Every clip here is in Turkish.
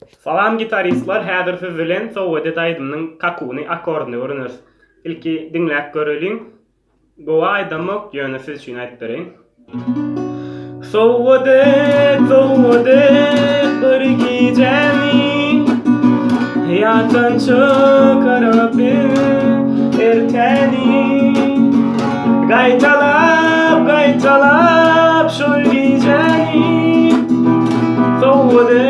Salam gitaristlar, häzir siz bilen Sowwete Daýdymyň kakuny akordyny öwreneriz. Ilki diňläp görelim. Bu aýdamyk ýöne siz üçin aýdyp bereň. Sowwete, Sowwete bir gijemi ýatançy karap erteni gaýtalap, gaýtalap şol gijemi Sowwete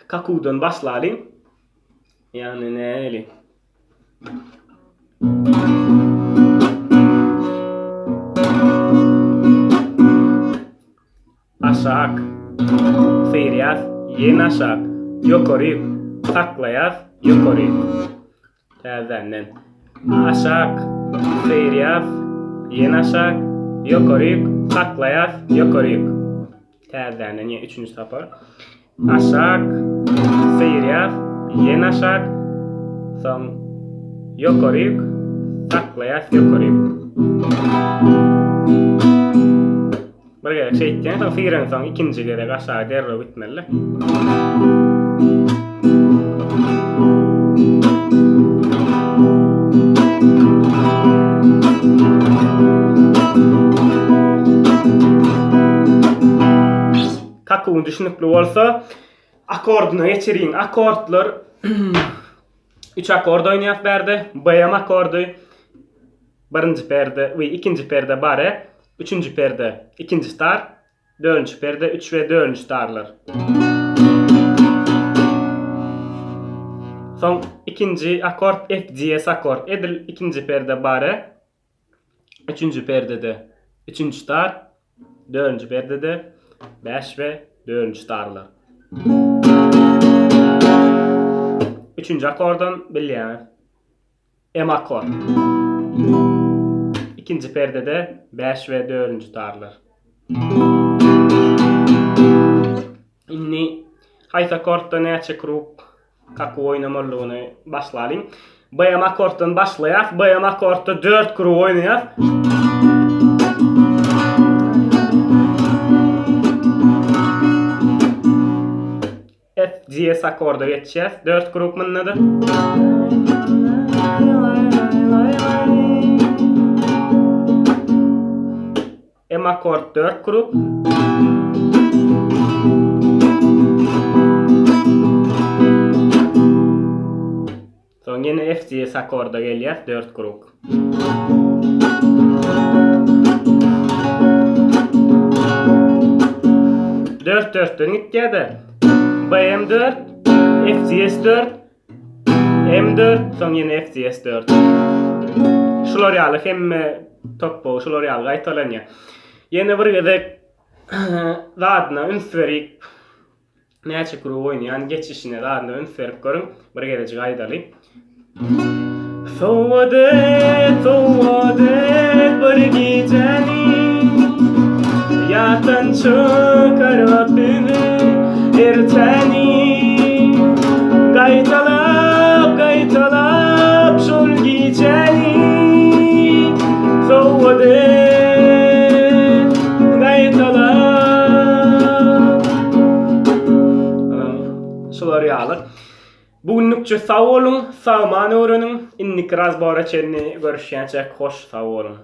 kakudan başlaýyn. Yani näli? Aşak, feryat, yen aşak, yokoryk, saklayat, yokoryk. Täzenden. Aşak, feryat, yen aşak, yokoryk, saklayat, yokoryk. Täzenden ýa üçüncü tapar. Aşak, feryat, yen aşak, son yokoryk, saklayat, yokoryk. Bir gerek şey etken, son fiiren son ikinci gerek aşağı derro bitmeli. Kakuň düşünükli bolsa, akordyna geçiriň. Akordlar 3 akord oýnaýap berdi. Bayam akordy, birinji perde we ikinji perde bare, üçüncü perde ikinji tar, dördüncü perde 3 we dördüncü tarlar. Son ikinji akord F diýes akord edil ikinji perde bare, üçüncü perdede üçüncü tar, dördüncü perdede 5 we dördüncü tarlar. Üçüncü akordan bilýär. M akord. İkinci perdede 5 we dördüncü tarlar. Inni haýsy akordda näçe kruk kaku oýnamalygyny başlaýyn. B akorddan başlaýar. B akordda 4 kruk oýnaýar. F diýes akorda geçýär. 4 kruk mennede. M akord 4 kruk. Son ýene F diýes akorda gelýär 4 kruk. Dört dörtten gitýärdi. BM4, FCS4, M4, son ýene FCS4. Şular ýaly hemme topo, şular ýaly gaýtalanýar. Ýene bir gezek zadyna ünsverik näçe kruk oýnaýan geçişine zadyna ünsverik görüň, bir gezek gaýdaly. Sowwete, Sowwete bir gijemi ýatançy karap erteni gaýtalap, gaýtalap şol gijeni Sowwete gaýtalap. Şolar ýaly. Bugünlükçe sag bolun, sagmany öwreniň. Innik razbara çenni görüşýänçe hoş sag bolun.